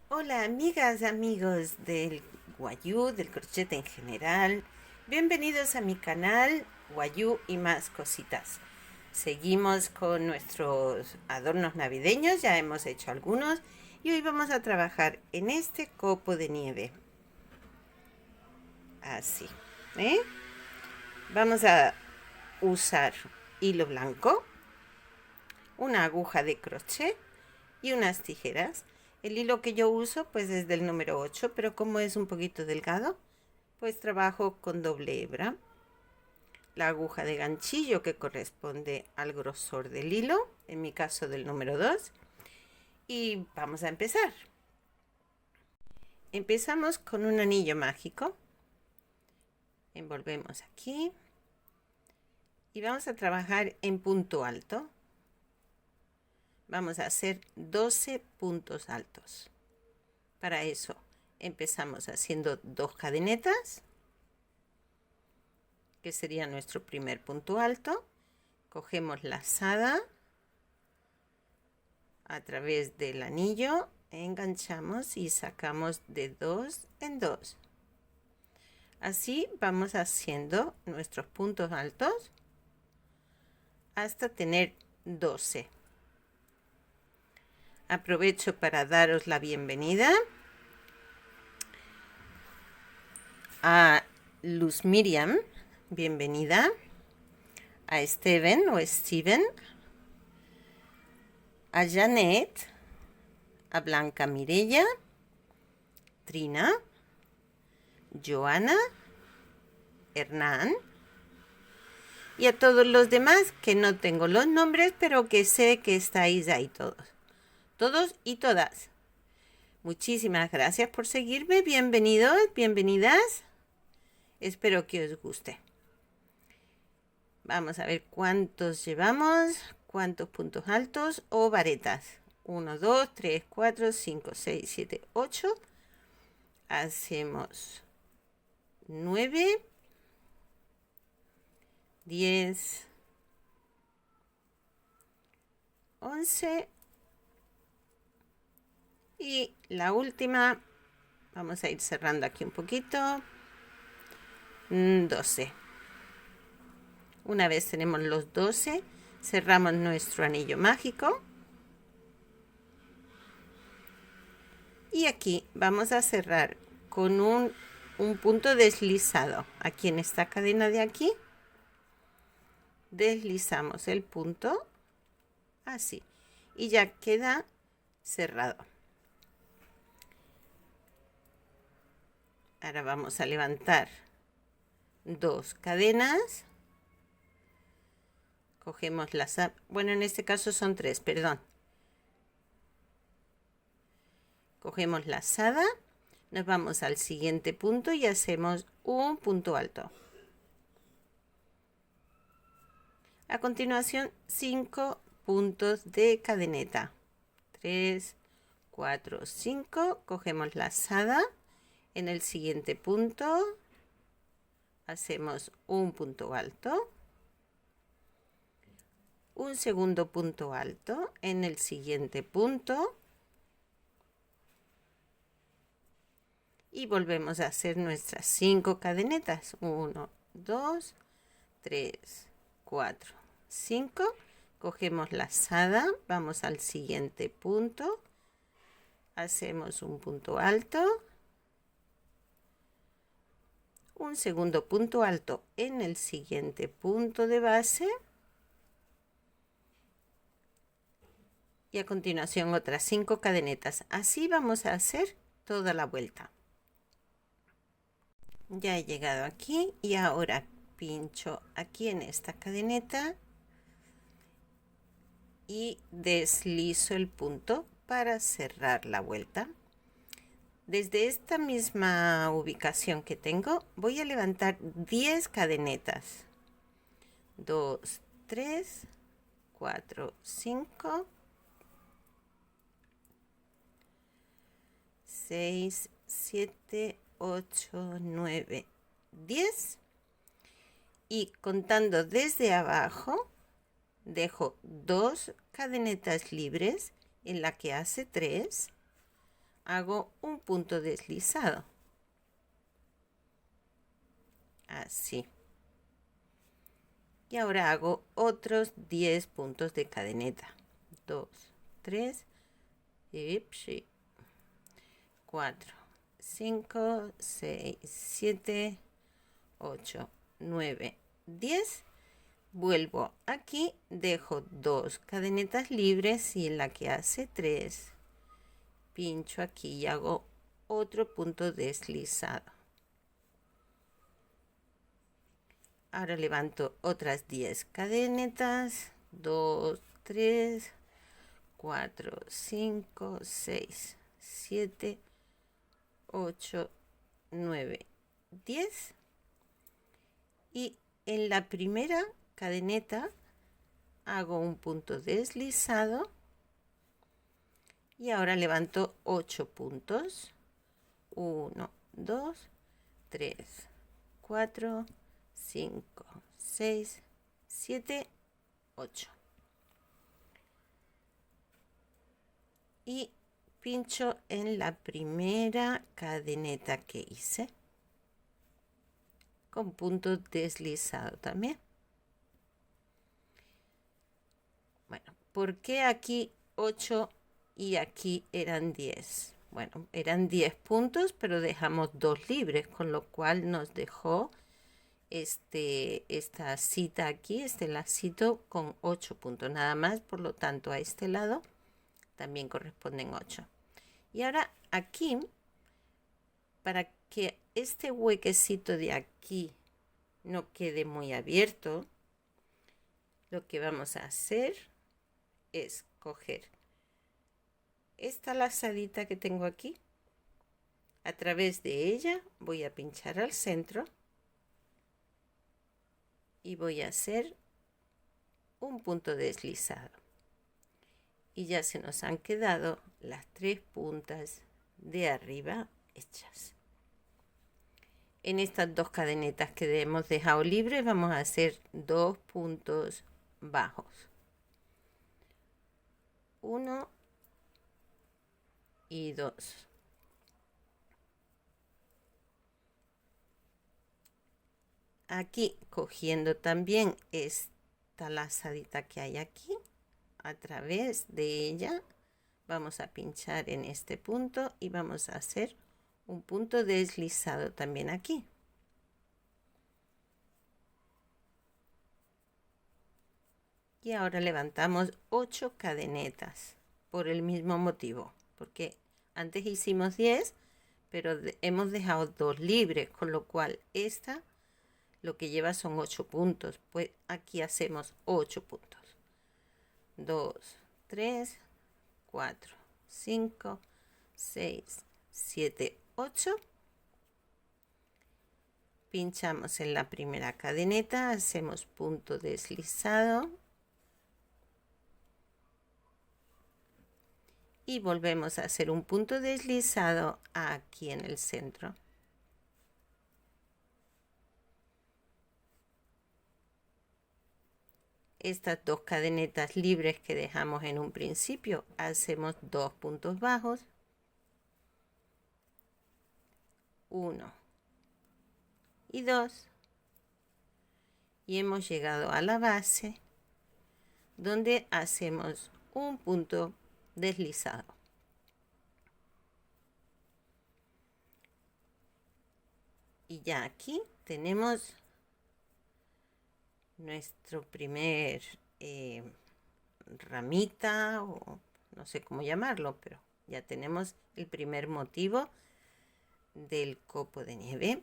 Hola amigas, amigos del Wayuu, del crochet en general. Bienvenidos a mi canal Wayuu y más cositas. Seguimos con nuestros adornos navideños, ya hemos hecho algunos y hoy vamos a trabajar en este copo de nieve. Así, ¿eh? Vamos a usar hilo blanco, una aguja de crochet y unas tijeras. El hilo que yo uso pues es del número 8, pero como es un poquito delgado, pues trabajo con doble hebra. La aguja de ganchillo que corresponde al grosor del hilo, en mi caso del número 2. Y vamos a empezar. Empezamos con un anillo mágico. Envolvemos aquí. Y vamos a trabajar en punto alto. Vamos a hacer 12 puntos altos. Para eso empezamos haciendo 2 cadenetas, que sería nuestro primer punto alto. Cogemos lazada a través del anillo, enganchamos y sacamos de 2 en 2. Así vamos haciendo nuestros puntos altos hasta tener 12. Aprovecho para daros la bienvenida a Luz Miriam, bienvenida, a Steven o Steven, a Janet, a Blanca Mirella, Trina, Joana, Hernán y a todos los demás que no tengo los nombres, pero que sé que estáis ahí todos y todas. Muchísimas gracias por seguirme, bienvenidos, bienvenidas, espero que os guste. Vamos a ver cuántos llevamos, cuántos puntos altos o varetas. 1, 2, 3, 4, 5, 6, 7, 8. Hacemos 9, 10, 11 y la última, vamos a ir cerrando aquí un poquito, 12. Una vez tenemos los 12, cerramos nuestro anillo mágico y aquí vamos a cerrar con un punto deslizado. Aquí en esta cadena de aquí deslizamos el punto así y ya queda cerrado. Ahora vamos a levantar 2 cadenas, cogemos las, bueno, en este caso son 3, perdón. Cogemos lazada, nos vamos al siguiente punto y hacemos un punto alto. A continuación 5 puntos de cadeneta. 3, 4, 5, cogemos lazada. En el siguiente punto hacemos un punto alto, un segundo punto alto en el siguiente punto y volvemos a hacer nuestras 5 cadenetas. 1, 2, 3, 4, 5. Cogemos lazada, vamos al siguiente punto, hacemos un punto alto, un segundo punto alto en el siguiente punto de base y a continuación otras 5 cadenetas. Así vamos a hacer toda la vuelta. Ya he llegado aquí y ahora pincho aquí en esta cadeneta y deslizo el punto para cerrar la vuelta. Desde esta misma ubicación que tengo, voy a levantar 10 cadenetas. 2, 3, 4, 5, 6, 7, 8, 9, 10. Y contando desde abajo, dejo 2 cadenetas libres en la que hace 3. hago un punto deslizado. Así. Y ahora hago otros 10 puntos de cadeneta. 2, 3, 4, 5, 6, 7, 8, 9, 10. Vuelvo aquí, dejo 2 cadenetas libres y en la que hace 3, pincho aquí y hago otro punto deslizado. Ahora levanto otras 10 cadenetas, 2, 3, 4, 5, 6, 7, 8, 9, 10. Y en la primera cadeneta hago un punto deslizado y ahora levanto 8 puntos. 1, 2, 3, 4, 5, 6, 7, 8. Y pincho en la primera cadeneta que hice con punto deslizado también. Bueno, ¿por qué aquí 8 y aquí eran 10? Bueno, eran 10 puntos, pero dejamos 2 libres, con lo cual nos dejó esta cita aquí, este lacito con 8 puntos nada más, por lo tanto a este lado también corresponden 8. Y ahora aquí, para que este huequecito de aquí no quede muy abierto, lo que vamos a hacer es coger esta lazadita que tengo aquí, a través de ella voy a pinchar al centro y voy a hacer un punto deslizado. Y ya se nos han quedado las 3 puntas de arriba hechas. En estas 2 cadenetas que hemos dejado libres vamos a hacer 2 puntos bajos. 1 y 2. Aquí cogiendo también esta lazadita que hay aquí, a través de ella vamos a pinchar en este punto y vamos a hacer un punto deslizado también aquí. Y ahora levantamos 8 cadenetas por el mismo motivo, porque antes hicimos 10, pero hemos dejado 2 libres, con lo cual esta lo que lleva son 8 puntos. Pues aquí hacemos 8 puntos. 2, 3, 4, 5, 6, 7, 8. Pinchamos en la primera cadeneta, hacemos punto deslizado y volvemos a hacer un punto deslizado aquí en el centro. Estas 2 cadenetas libres que dejamos en un principio, hacemos 2 puntos bajos, 1 y 2, y hemos llegado a la base donde hacemos un punto deslizado. Y ya aquí tenemos nuestro primer ramita, o no sé cómo llamarlo, pero ya tenemos el primer motivo del copo de nieve.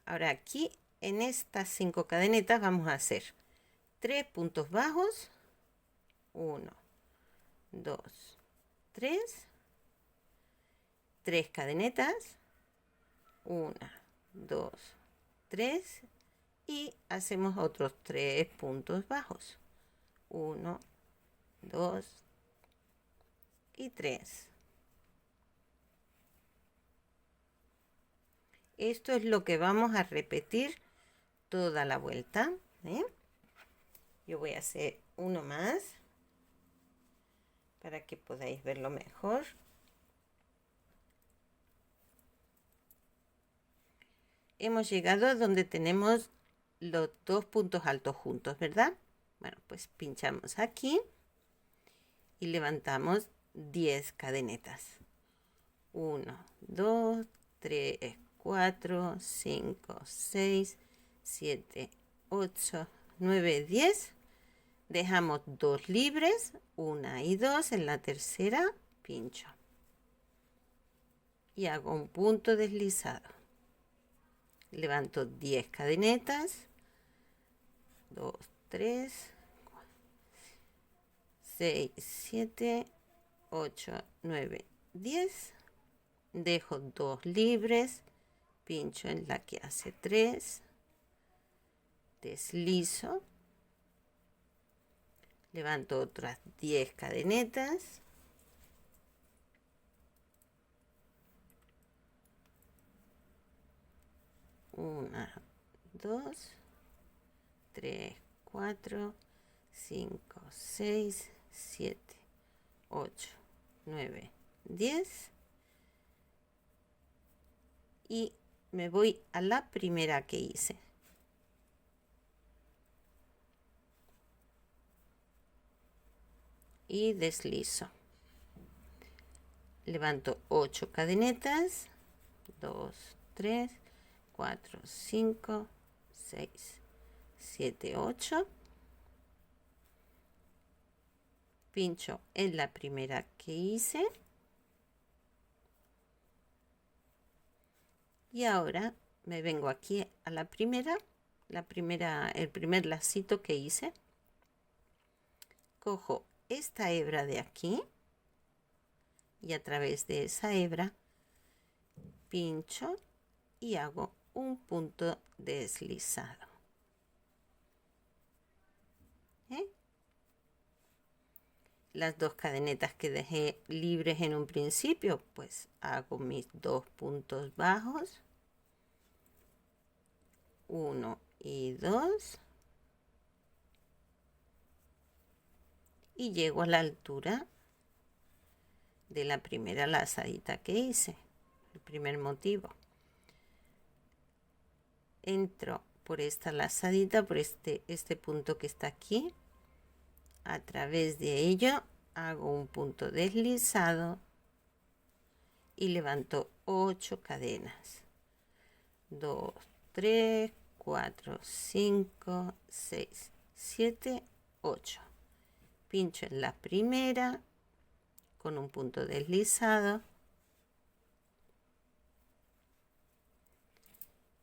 Ahora aquí en estas 5 cadenetas vamos a hacer 3 puntos bajos, 1, 2, 3, 3 cadenetas, 1, 2, 3, y hacemos otros 3 puntos bajos, 1, 2 y 3. Esto es lo que vamos a repetir toda la vuelta, ¿eh? Yo voy a hacer uno más para que podáis verlo mejor. hemos llegado a donde tenemos los dos puntos altos juntos, ¿verdad? Bueno, pues pinchamos aquí y levantamos 10 cadenetas. 1, 2, 3, 4, 5, 6, 7, 8, 9, 10. Dejamos 2 libres, 1 y 2. En la tercera pincho y hago un punto deslizado. Levanto 10 cadenetas, 2, 3, 6, 7, 8, 9, 10. Dejo 2 libres, pincho en la que hace 3, deslizo, levanto otras 10 cadenetas, una, 2, 3, 4, 5, 6, 7, 8, 9, 10 y me voy a la primera que hice. Y deslizo. Levanto 8 cadenetas, 2, 3, 4, 5, 6, 7, 8. Pincho en la primera que hice. Y ahora me vengo aquí a el primer lacito que hice. Cojo esta hebra de aquí y a través de esa hebra pincho y hago un punto deslizado. Las 2 cadenetas que dejé libres en un principio, pues hago mis 2 puntos bajos, 1 y 2, y llego a la altura de la primera lazadita que hice, el primer motivo. Entro por esta lazadita, por este punto que está aquí. A través de ello hago un punto deslizado y levanto 8 cadenas. 2, 3, 4, 5, 6, 7, 8. Pincho en la primera con un punto deslizado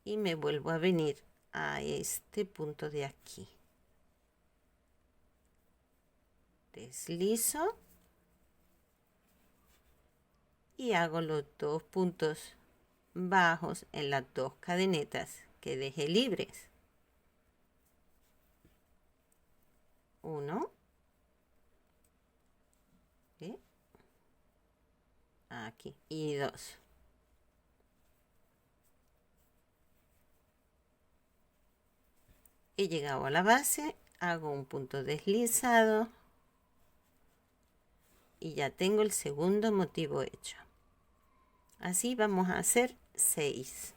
y me vuelvo a venir a este punto de aquí. Deslizo y hago los 2 puntos bajos en las 2 cadenetas que dejé libres. 1, aquí, y 2. He llegado a la base, hago un punto deslizado y ya tengo el segundo motivo hecho. Así vamos a hacer 6.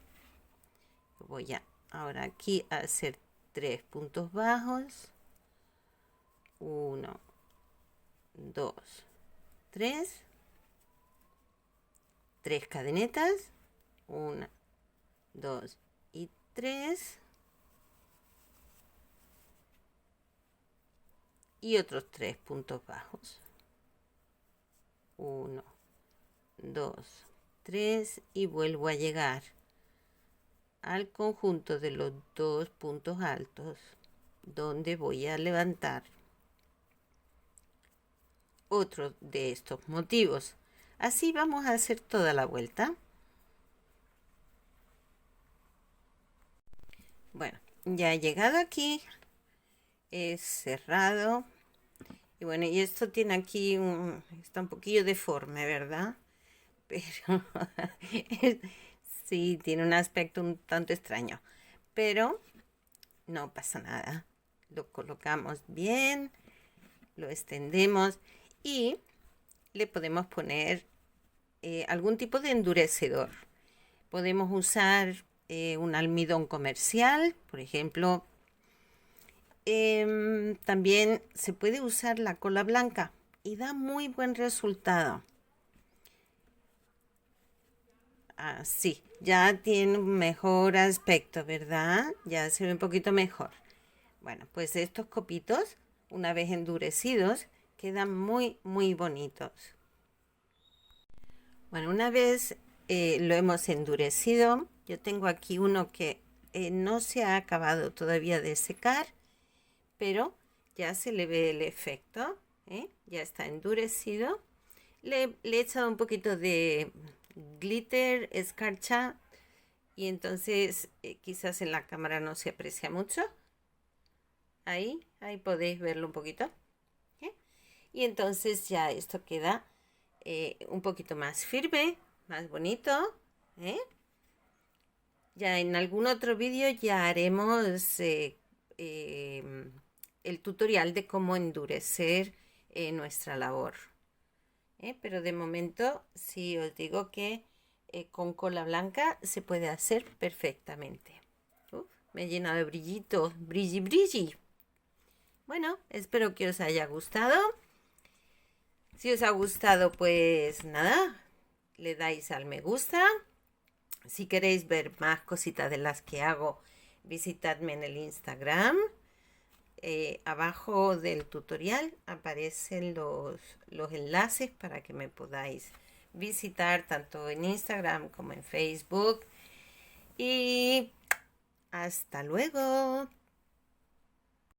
Voy ahora aquí a hacer 3 puntos bajos. 1, 2, 3. 3 cadenetas. 1, 2 y 3. Y otros 3 puntos bajos. 1, 2, 3 y vuelvo a llegar al conjunto de los 2 puntos altos donde voy a levantar otro de estos motivos. Así vamos a hacer toda la vuelta. Bueno, ya he llegado aquí, he cerrado. Y bueno, y esto tiene aquí está un poquillo deforme, ¿verdad? Pero sí, tiene un aspecto un tanto extraño. Pero no pasa nada. Lo colocamos bien, lo extendemos y le podemos poner algún tipo de endurecedor. Podemos usar un almidón comercial, por ejemplo. También se puede usar la cola blanca y da muy buen resultado. Así, ya tiene un mejor aspecto, ¿verdad? Ya se ve un poquito mejor. Bueno, pues estos copitos, una vez endurecidos, quedan muy, muy bonitos. Bueno, una vez lo hemos endurecido, yo tengo aquí uno que no se ha acabado todavía de secar, pero ya se le ve el efecto, ¿eh? Ya está endurecido. Le he echado un poquito de glitter, escarcha, y entonces quizás en la cámara no se aprecia mucho. Ahí podéis verlo un poquito. ¿Eh? Y entonces ya esto queda un poquito más firme, más bonito. ¿Eh? Ya en algún otro vídeo ya haremos el tutorial de cómo endurecer nuestra labor. Pero de momento sí os digo que con cola blanca se puede hacer perfectamente. Me he llenado de brillitos, brilli brilli. Bueno, espero que os haya gustado. Si os ha gustado, pues nada, le dais al me gusta. Si queréis ver más cositas de las que hago, visitadme en el Instagram. Abajo del tutorial aparecen los enlaces para que me podáis visitar tanto en Instagram como en Facebook. Y hasta luego.